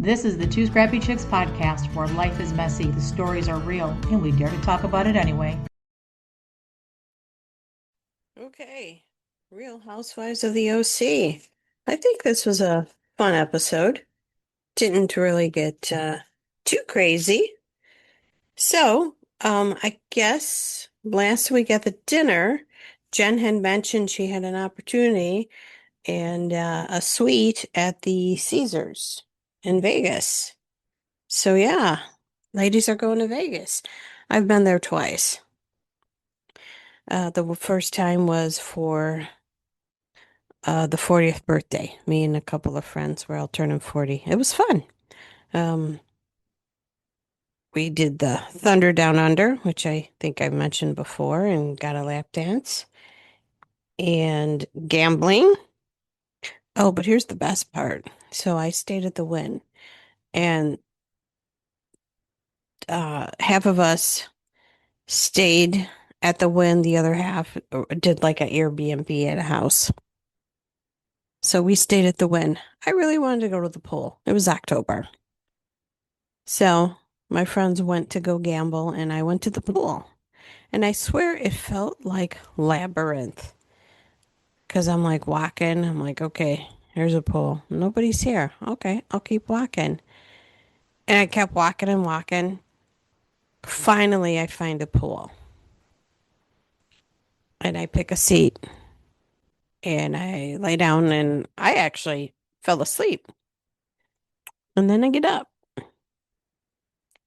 This is the Two Scrappy Chicks podcast where life is messy, the stories are real, and we dare to talk about it anyway. Okay, Real Housewives of the OC. I think this was a fun episode. Didn't really get too crazy. I guess last week at the dinner, Jen had mentioned she had an opportunity and a suite at the Caesars in Vegas. So yeah, ladies are going to Vegas. I've been there twice. The first time was for the 40th birthday. Me and a couple of friends were all turning 40. It was fun. Um, we did the Thunder Down Under, which I think I mentioned before, and got a lap dance and gambling. Oh, but here's the best part. So I stayed at the Wynn, and half of us stayed at the Wynn, the other half did like an Airbnb at a house. So we stayed at the Wynn. I really wanted to go to the pool. It was October. So my friends went to go gamble and I went to the pool. And I swear it felt like labyrinth because I'm like walking. I'm like, okay, here's a pool. Nobody's here. Okay, I'll keep walking. And I kept walking and walking. Finally, I find a pool and I pick a seat and I lay down and I actually fell asleep. And then I get up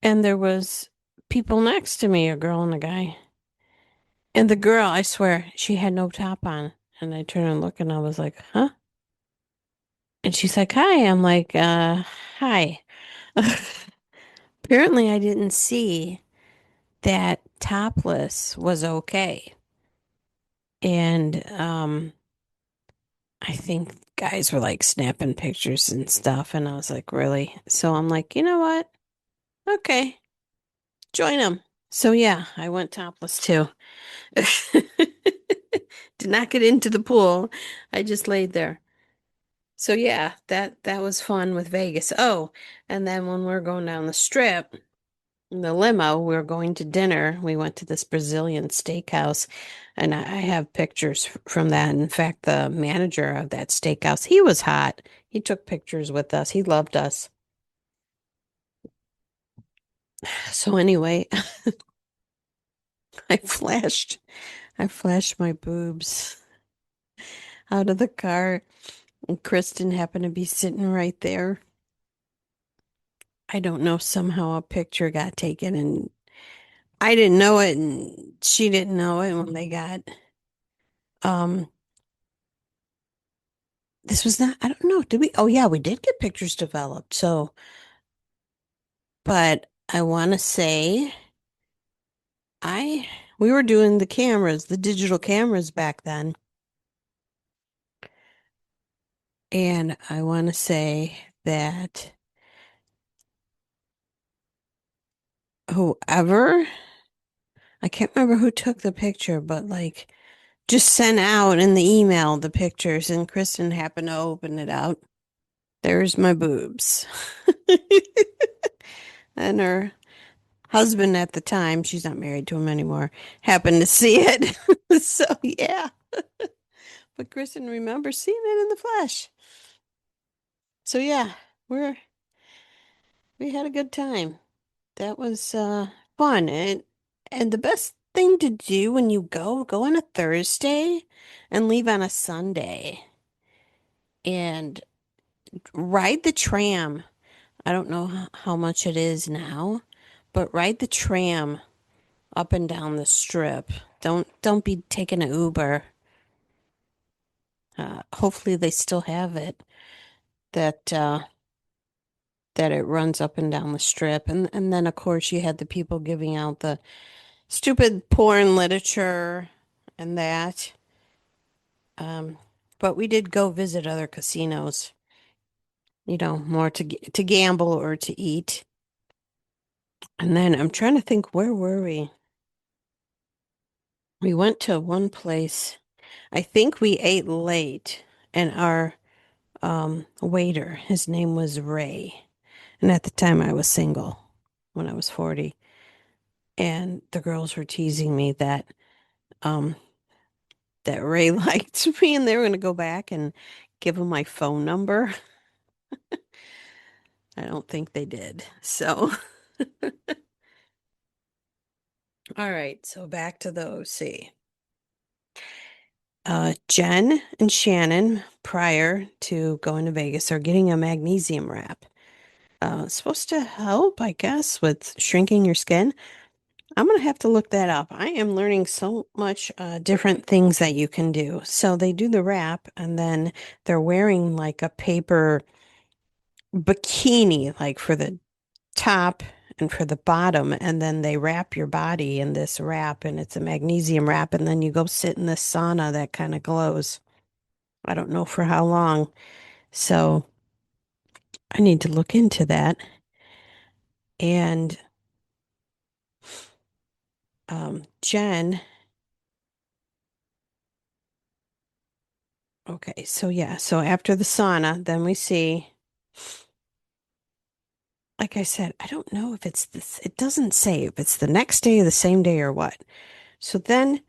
and there was people next to me, a girl and a guy. And the girl, I swear, she had no top on. And I turned and looked and I was like, huh? And she's like, hi. I'm like, hi. Apparently, I didn't see that topless was okay. And I think guys were like snapping pictures and stuff. And I was like, really? So I'm like, you know what? Okay, join them. So yeah, I went topless too. Did not get into the pool. I just laid there. So yeah, that was fun with Vegas. Oh, and then when we are going down the strip in the limo, we were going to dinner. We went to this Brazilian steakhouse, and I have pictures from that. In fact, the manager of that steakhouse, he was hot. He took pictures with us. He loved us. So anyway, I flashed I flashed my boobs out of the car, and Kristen happened to be sitting right there. I don't know, somehow a picture got taken and I didn't know it and she didn't know it when they got um this was not, I don't know, did we? Oh yeah, we did get pictures developed. So, but I want to say I we were doing the cameras, the digital cameras back then. And I want to say that whoever, I can't remember who took the picture, but like just sent out in the email the pictures and Kristen happened to open it out. There's my boobs. And her husband at the time, she's not married to him anymore, happened to see it. So yeah. But Kristen remembers seeing it in the flesh. So yeah, we're we had a good time. That was fun. And the best thing to do when you go on a Thursday and leave on a Sunday and ride the tram. I don't know how much it is now, but ride the tram up and down the strip. Don't be taking an Uber. Hopefully they still have it that that it runs up and down the strip. And then of course you had the people giving out the stupid porn literature and that. Um, but we did go visit other casinos, more to gamble or to eat. And then I'm trying to think, where were we? We went to one place. I think we ate late, and our waiter, his name was Ray. And at the time I was single when I was 40. And the girls were teasing me um that Ray liked me and they were gonna go back and give him my phone number. I don't think they did. So all right, so back to the OC. Jen and Shannon, prior to going to Vegas, are getting a magnesium wrap. It's supposed to help, I guess, with shrinking your skin. I'm gonna have to look that up. I am learning so much different things that you can do. So they do the wrap, and then they're wearing like a paper bikini, like for the top and for the bottom, and then they wrap your body in this wrap, and it's a magnesium wrap, and then you go sit in this sauna that kind of glows. I don't know for how long. So I need to look into that. And Jen, okay, so yeah, so after the sauna, then we see, like I said, I don't know if it's this, it doesn't say if it's the next day or the same day or what. So then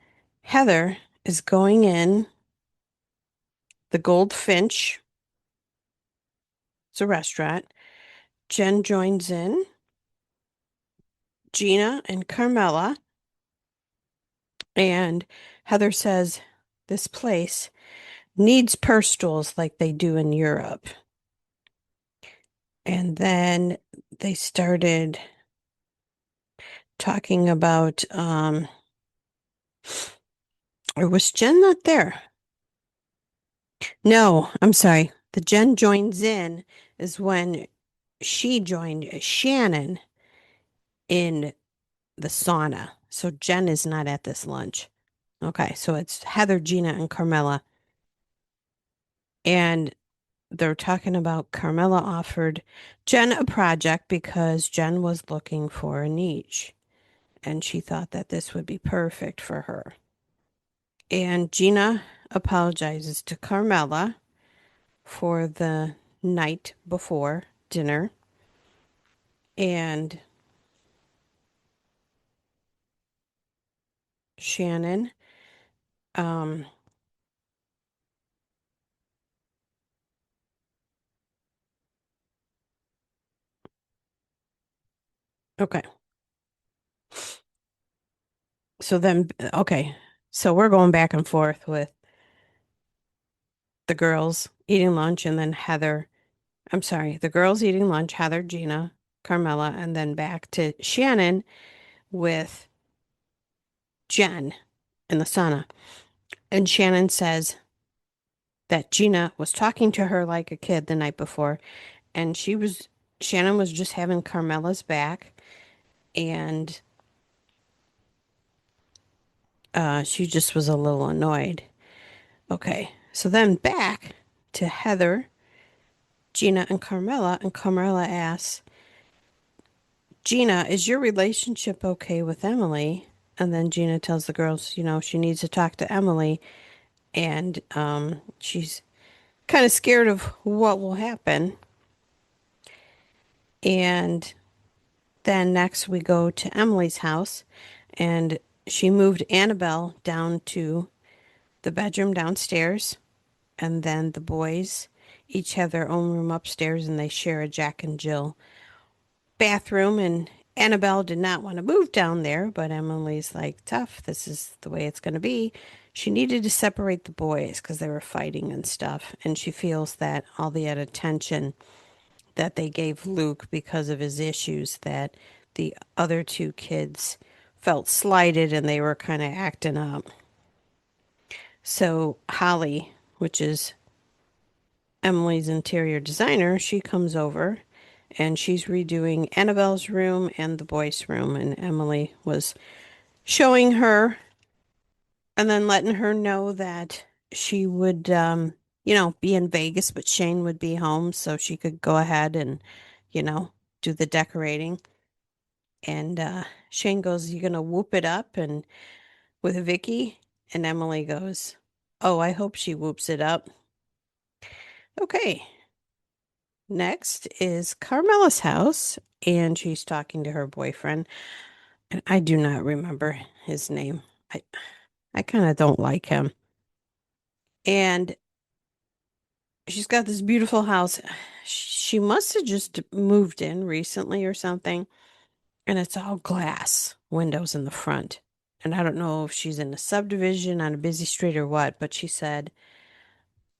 Heather is going in the Goldfinch, it's a restaurant. Jen joins in, Gina and Carmela, and Heather says this place needs purse stools like they do in Europe. And then they started talking about, or was Jen not there? No, I'm sorry. The Jen joins in is when she joined Shannon in the sauna. So Jen is not at this lunch. Okay, so it's Heather, Gina, and Carmela. And they're talking about Carmela offered Jen a project because Jen was looking for a niche. And she thought that this would be perfect for her. And Gina apologizes to Carmela for the night before dinner. And Shannon, um, okay. So then, okay. So we're going back and forth with the girls eating lunch and then Heather. I'm sorry, the girls eating lunch, Heather, Gina, Carmela, and then back to Shannon with Jen in the sauna. And Shannon says that Gina was talking to her like a kid the night before, and Shannon was just having Carmela's back, and she just was a little annoyed. Okay, so then back to Heather, Gina, and Carmela asks, Gina, is your relationship okay with Emily? And then Gina tells the girls, she needs to talk to Emily, and she's kind of scared of what will happen. And then next we go to Emily's house, and she moved Annabelle down to the bedroom downstairs, and then the boys each have their own room upstairs, and they share a Jack and Jill bathroom. And Annabelle did not want to move down there, but Emily's like, tough, this is the way it's going to be. She needed to separate the boys because they were fighting and stuff, and she feels that all the attention that they gave Luke because of his issues, that the other two kids felt slighted and they were kind of acting up. So Holly, which is Emily's interior designer, she comes over and she's redoing Annabelle's room and the boys' room. And Emily was showing her and then letting her know that she would, be in Vegas, but Shane would be home so she could go ahead and, you know, do the decorating. And Shane goes, "You gonna whoop it up?" And with Vicky, and Emily goes, "Oh, I hope she whoops it up." Okay. Next is Carmela's house, and she's talking to her boyfriend, and I do not remember his name. I I kind of don't like him. And she's got this beautiful house. She must have just moved in recently or something, and it's all glass windows in the front. And I don't know if she's in a subdivision on a busy street or what, but she said,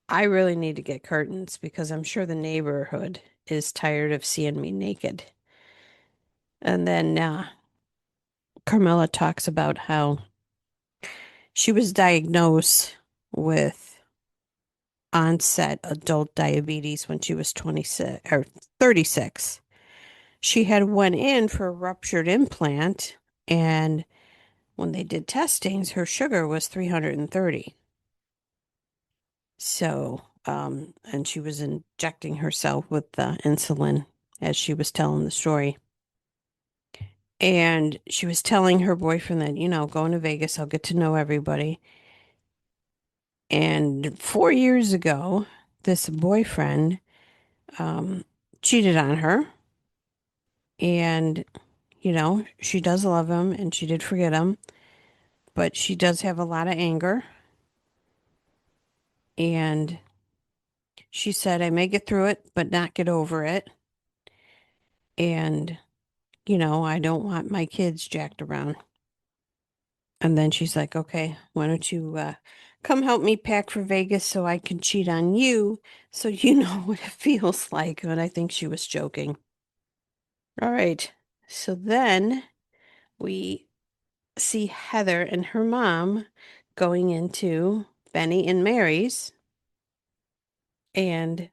I really need to get curtains because I'm sure the neighborhood is tired of seeing me naked. And then Carmela talks about how she was diagnosed with onset adult diabetes when she was 26 or 36. She had went in for a ruptured implant, and when they did testings, her sugar was 330. So, and she was injecting herself with insulin as she was telling the story. And she was telling her boyfriend that, going to Vegas, I'll get to know everybody. And 4 years ago, this boyfriend cheated on her. And, she does love him and she did forget him, but she does have a lot of anger. And she said, I may get through it, but not get over it. And, I don't want my kids jacked around. And then she's like, okay, why don't you come help me pack for Vegas so I can cheat on you so you know what it feels like. But I think she was joking. All right. So then we see Heather and her mom going into Benny and Mary's, and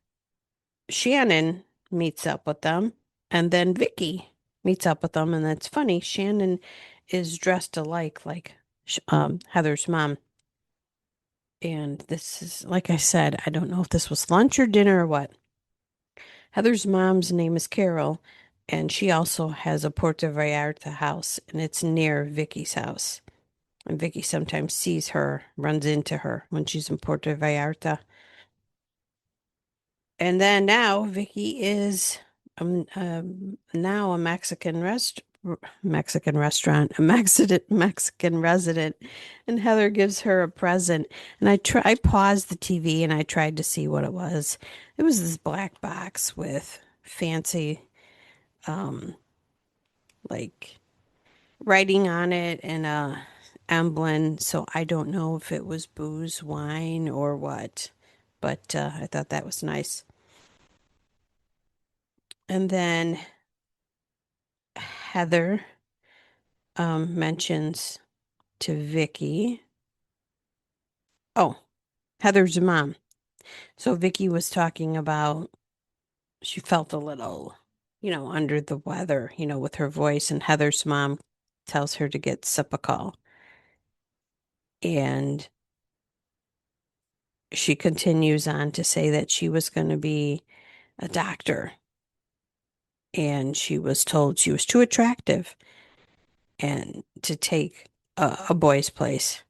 Shannon meets up with them, and then Vicky meets up with them. And that's funny. Shannon is dressed alike, like Heather's mom. And this is, like I said, I don't know if this was lunch or dinner or what. Heather's mom's name is Carol, and she also has a Puerto Vallarta house, and it's near Vicky's house. And Vicky sometimes sees her, runs into her when she's in Puerto Vallarta. And then now Vicky is now a Mexican restaurant, a Mexican resident, and Heather gives her a present. And I paused the TV and I tried to see what it was. It was this black box with fancy like writing on it and a emblem. So I don't know if it was booze, wine, or what, but I thought that was nice. And then Heather mentions to Vicky. Oh, Heather's mom. So Vicky was talking about she felt a little, under the weather, with her voice, and Heather's mom tells her to get Cipacol. And she continues on to say that she was going to be a doctor, and she was told she was too attractive and to take a boy's place.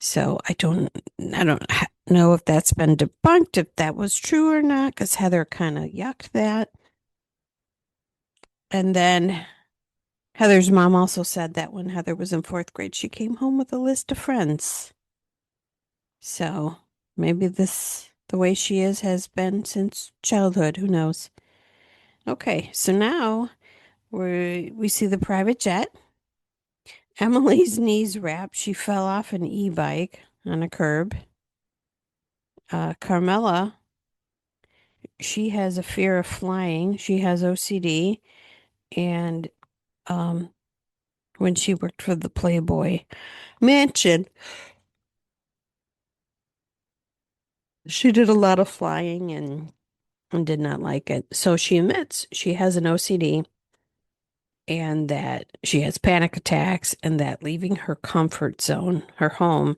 So I don't know if that's been debunked, if that was true or not, because Heather kind of yucked that. And then Heather's mom also said that when Heather was in fourth grade, she came home with a list of friends. So maybe the way she is, has been since childhood. Who knows? Okay, so now we see the private jet. Emily's knees wrapped. She fell off an e-bike on a curb. Carmela, she has a fear of flying. She has OCD. And um, when she worked for the Playboy Mansion, she did a lot of flying and did not like it. So she admits she has an OCD and that she has panic attacks, and that leaving her comfort zone, her home,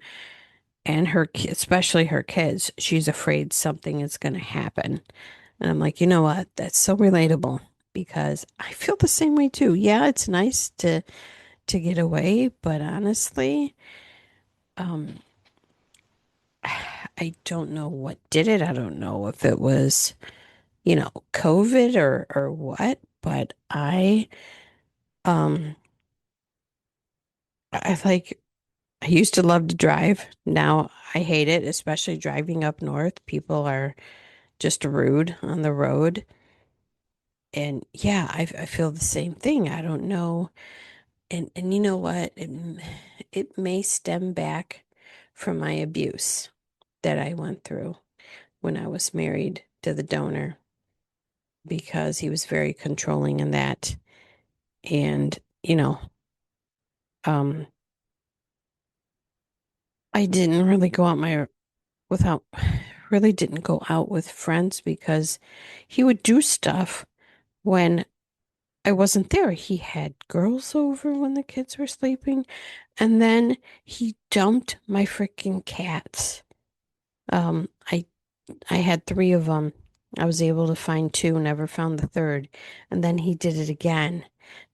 and especially her kids, she's afraid something is going to happen. And I'm like, you know what? That's so relatable because I feel the same way too. Yeah, it's nice to get away, but honestly, um, I don't know what did it. I don't know if it was COVID or what, but um I used to love to drive. Now I hate it, especially driving up north. People are just rude on the road. And yeah, I feel the same thing. I don't know. And you know what? It may stem back from my abuse that I went through when I was married to the donor because he was very controlling in that. And, um, I didn't really go out my without really didn't go out with friends because he would do stuff when I wasn't there. He had girls over when the kids were sleeping, and then he dumped my freaking cats. I had three of them. I was able to find two, never found the third. And then he did it again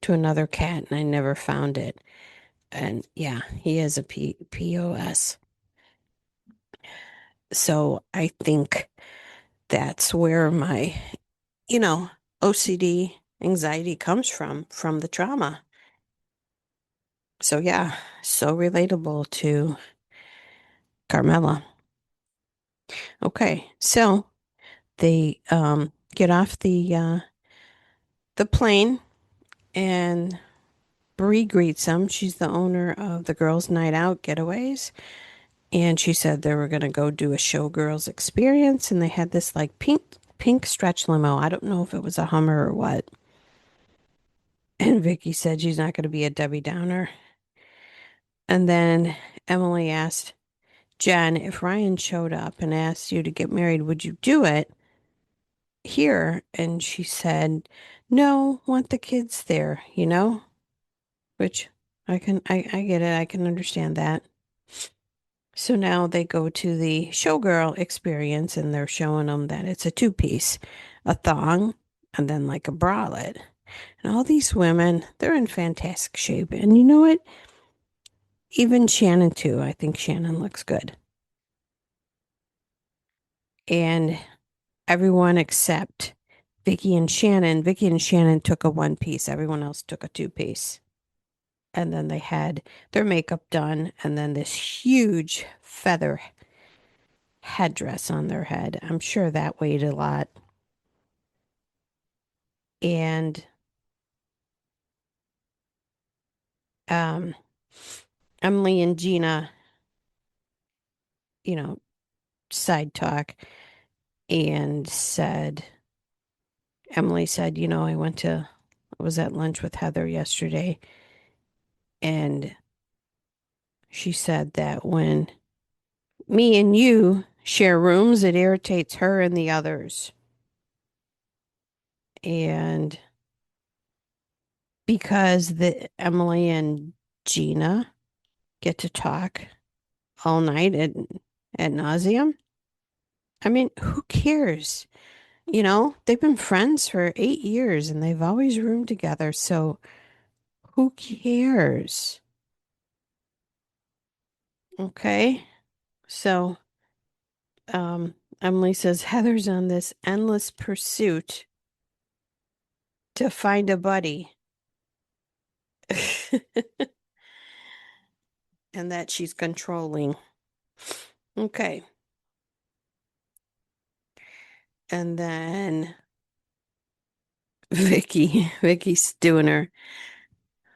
to another cat, and I never found it. And yeah, he is a POS. So I think that's where my, you know, OCD anxiety comes from the trauma. So yeah, so relatable to Carmela. Okay, so they get off the plane and Bree greets them. She's the owner of the Girls' Night Out Getaways. And she said they were going to go do a showgirls experience. And they had this like pink stretch limo. I don't know if it was a Hummer or what. And Vicky said she's not going to be a Debbie Downer. And then Emily asked Jen, if Ryan showed up and asked you to get married, would you do it here? And she said, no, want the kids there, which I get it. I can understand that. So now they go to the showgirl experience and they're showing them that it's a two-piece, a thong, and then like a bralette. And all these women, they're in fantastic shape. And you know what? Even Shannon too. I think Shannon looks good. And everyone except Vicky and Shannon. Vicky and Shannon took a one piece. Everyone else took a two piece. And then they had their makeup done and then this huge feather headdress on their head. I'm sure that weighed a lot. And um, Emily and Gina, you know, side talk and Emily said, I was at lunch with Heather yesterday and she said that when me and you share rooms, it irritates her and the others. And because the Emily and Gina get to talk all night at nauseum. I mean, who cares? They've been friends for 8 years and they've always roomed together. So who cares? Okay. So, Emily says Heather's on this endless pursuit to find a buddy and that she's controlling. Okay. And then Vicky's doing her,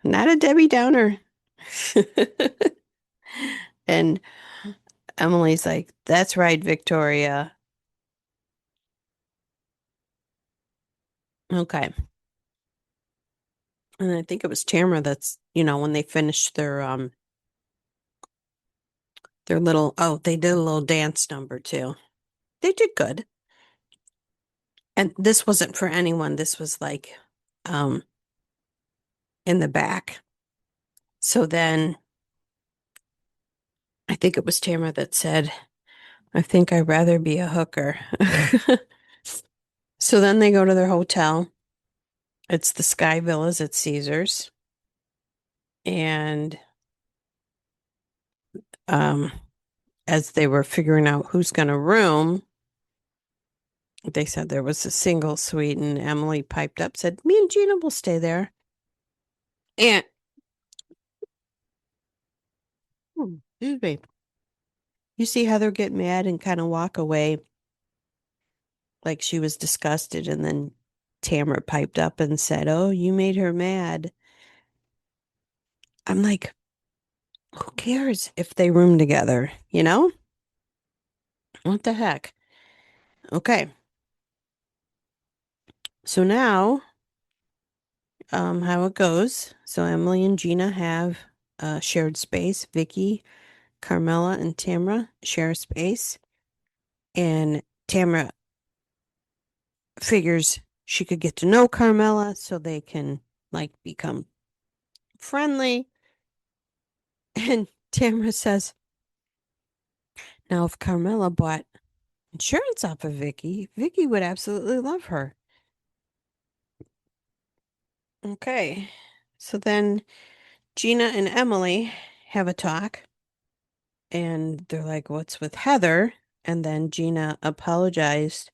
not a Debbie Downer. And Emily's like, that's right, Victoria. Okay. And I think it was Tamara that's, when they finished their little, oh, they did a little dance number too. They did good. And this wasn't for anyone. This was like um in the back. So then I think it was Tamara that said, I think I'd rather be a hooker. So then they go to their hotel. It's the Sky Villas at Caesars. And um as they were figuring out who's going to room, They said there was a single suite, and Emily piped up, said, "Me and Gina will stay there." And, excuse me, you see Heather get mad and kind of walk away like she was disgusted. And then Tamara piped up and said, "Oh, you made her mad." I'm like, who cares if they room together? You know? What the heck? Okay. So now, how it goes. So Emily and Gina have shared space. Vicky, Carmela, and Tamara share space. And Tamara figures she could get to know Carmela so they can like become friendly. And Tamara says, now if Carmela bought insurance off of Vicky, Vicky would absolutely love her. Okay. So then Gina and Emily have a talk and they're like, what's with Heather? And then Gina apologized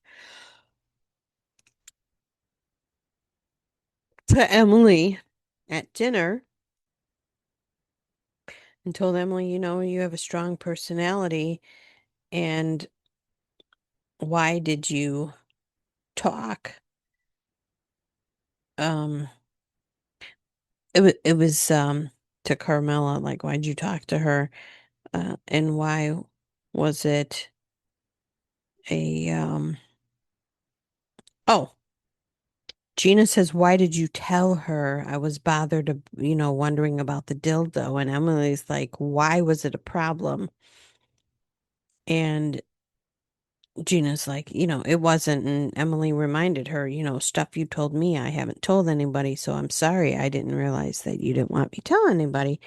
to Emily at dinner and told Emily, you have a strong personality. And why did you talk? Um, it was to Carmela, like, why'd you talk to her? And why was it a oh, Gina says, why did you tell her? I was bothered, wondering about the dildo. And Emily's like, why was it a problem? And Gina's like, it wasn't. And Emily reminded her, stuff you told me, I haven't told anybody. So I'm sorry. I didn't realize that you didn't want me to tell anybody.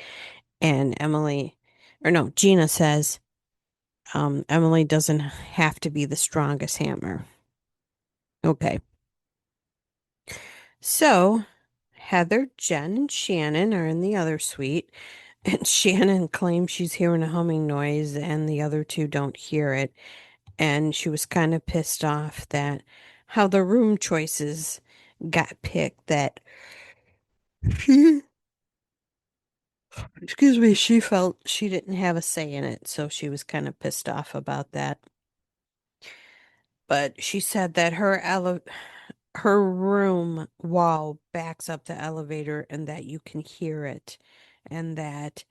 And Gina says, Emily doesn't have to be the strongest hammer. Okay. So Heather, Jen, and Shannon are in the other suite. And Shannon claims she's hearing a humming noise and the other two don't hear it. And she was kind of pissed off that how the room choices got picked, that she, excuse me, she felt she didn't have a say in it. So she was kind of pissed off about that. But she said that her room wall backs up the elevator and that you can hear it and that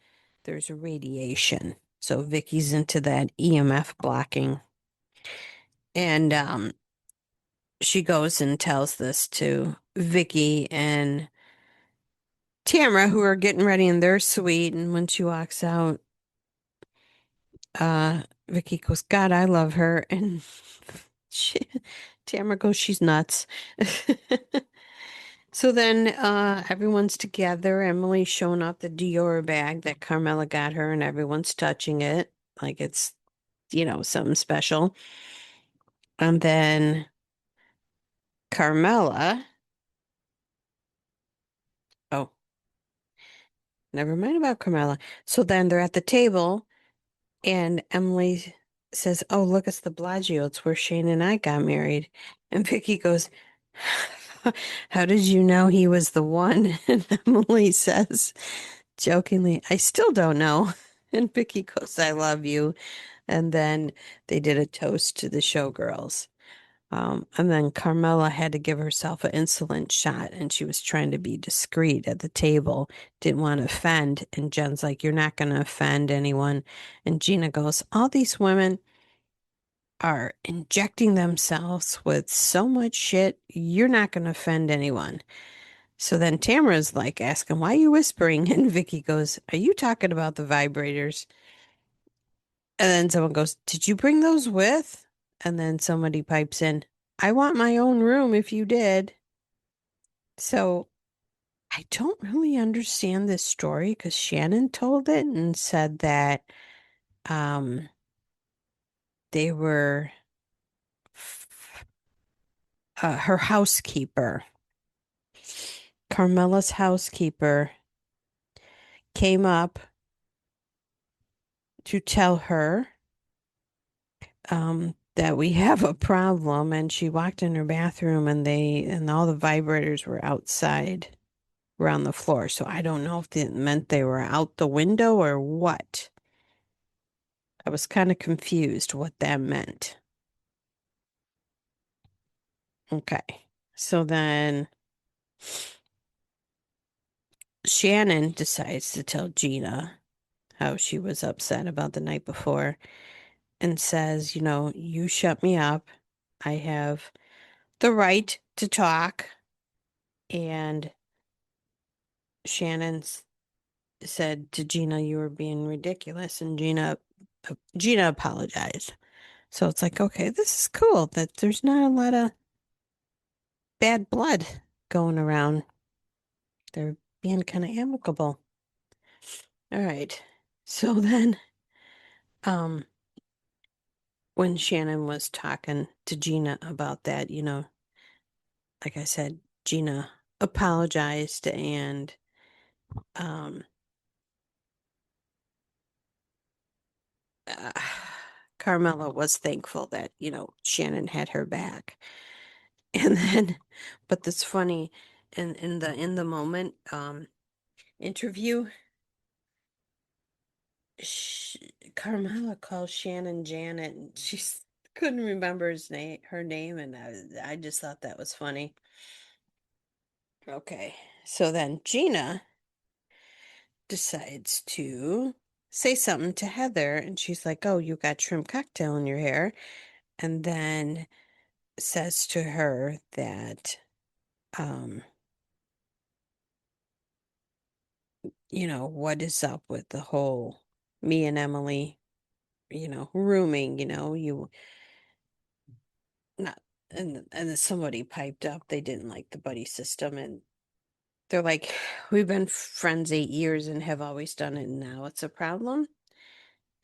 there's a radiation. So Vicky's into that EMF blocking. And she goes and tells this to Vicky and Tamara, who are getting ready in their suite. And when she walks out, Vicky goes, God, I love her. And she, Tamara goes, she's nuts. So then everyone's together. Emily's showing off the Dior bag that Carmela got her, and everyone's touching it like it's, something special. And then Carmela, oh, never mind about Carmela. So then they're at the table, and Emily says, oh, look, it's the Bellagio. It's where Shane and I got married. And Vicky goes, how did you know he was the one? And Emily says, jokingly, I still don't know. And Vicky goes, I love you. And then they did a toast to the showgirls. And then Carmela had to give herself an insulin shot and she was trying to be discreet at the table, didn't want to offend. And Jen's like, you're not going to offend anyone. And Gina goes, all these women are injecting themselves with so much shit, you're not going to offend anyone. So then Tamara's like asking, why are you whispering? And Vicky goes, are you talking about the vibrators? And then someone goes, did you bring those with? And then somebody pipes in, I want my own room if you did. So I don't really understand this story because Shannon told it and said that um they were her housekeeper, Carmela's housekeeper, came up to tell her that we have a problem, and she walked in her bathroom and all the vibrators were outside, were on the floor. So I don't know if it meant they were out the window or what. I was kind of confused what that meant. Okay. So then Shannon decides to tell Gina how she was upset about the night before and says, you shut me up. I have the right to talk. And Shannon said to Gina, you were being ridiculous. And Gina apologized. So it's like, okay, this is cool that there's not a lot of bad blood going around. They're being kind of amicable. All right. So then, um, when Shannon was talking to Gina about that, like I said, Gina apologized and um uh, Carmela was thankful that, Shannon had her back. And then, but that's funny, in the moment interview, sh Carmela calls Shannon Janet, and she couldn't remember her name, and I just thought that was funny. Okay, so then Gina decides to say something to Heather, and she's like, "Oh, you got shrimp cocktail in your hair," and then says to her that, um, what is up with the whole me and Emily, rooming, you not, and then somebody piped up they didn't like the buddy system, and they're like, we've been friends 8 years and have always done it, and now it's a problem.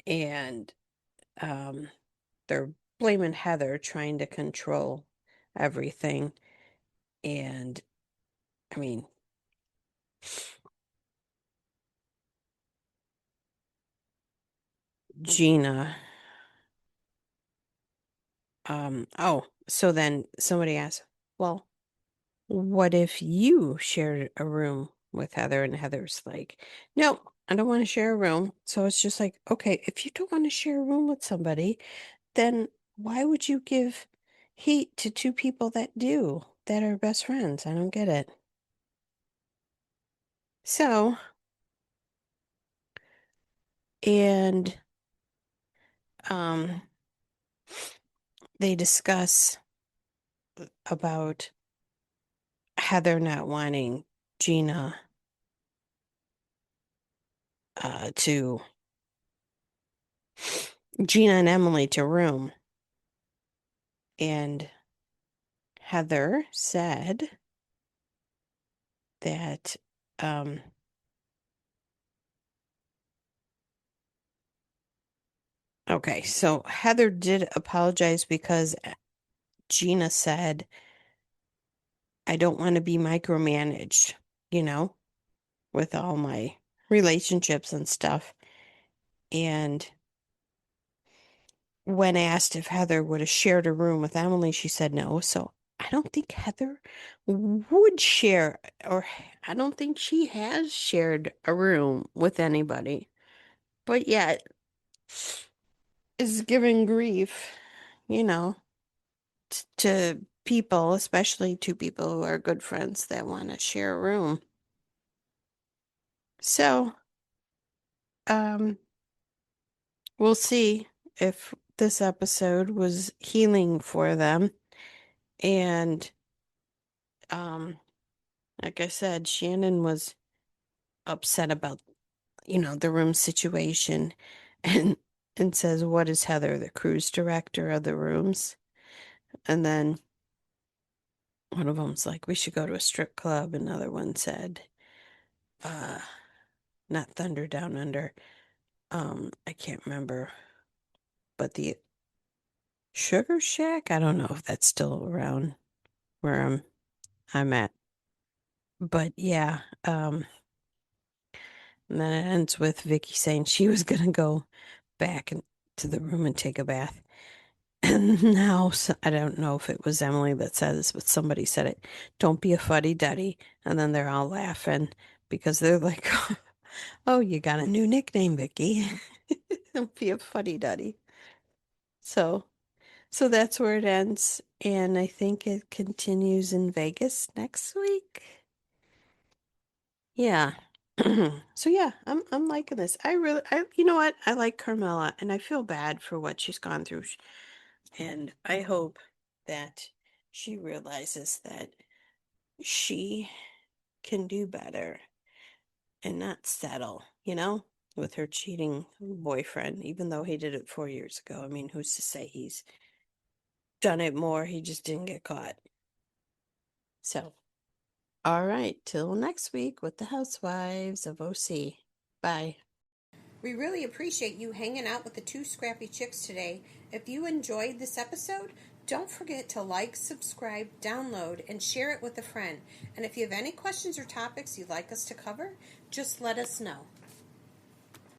And um they're blaming Heather trying to control everything. And I mean, Gina, so then somebody asked, well, what if you shared a room with Heather? And Heather's like, no, I don't want to share a room. So it's just like, okay, if you don't want to share a room with somebody, then why would you give heat to two people that do, that are best friends? I don't get it. So, and um, they discuss about Heather not wanting Gina to Gina and Emily to room. And Heather said that um okay, so Heather did apologize because Gina said, I don't want to be micromanaged, you know, with all my relationships and stuff. And when asked if Heather would have shared a room with Emily, she said no. So I don't think Heather would share, or I don't think she has shared a room with anybody, but yet is giving grief, you know, to people, especially two people who are good friends that want to share a room. So, um, we'll see if this episode was healing for them. And, um, like I said, Shannon was upset about, the room situation and says, what is Heather, the cruise director of the rooms? And then one of them's like, we should go to a strip club. Another one said, uh, not Thunder Down Under. I can't remember, but the Sugar Shack, I don't know if that's still around where I'm at. But yeah, and then it ends with Vicky saying she was gonna go back to the room and take a bath. And now, I don't know if it was Emily that said this, but somebody said it. Don't be a fuddy-duddy. And then they're all laughing because they're like, oh, you got a new nickname, Vicky. Don't be a fuddy-duddy. So, so that's where it ends. And I think it continues in Vegas next week. Yeah. So yeah, I'm liking this. You know what? I like Carmela and I feel bad for what she's gone through. And I hope that she realizes that she can do better and not settle, with her cheating boyfriend, even though he did it 4 years ago. I mean, who's to say he's done it more? He just didn't get caught. So, all right, till next week with the Housewives of OC. Bye. We really appreciate you hanging out with the two scrappy chicks today. If you enjoyed this episode, don't forget to like, subscribe, download, and share it with a friend. And if you have any questions or topics you'd like us to cover, just let us know.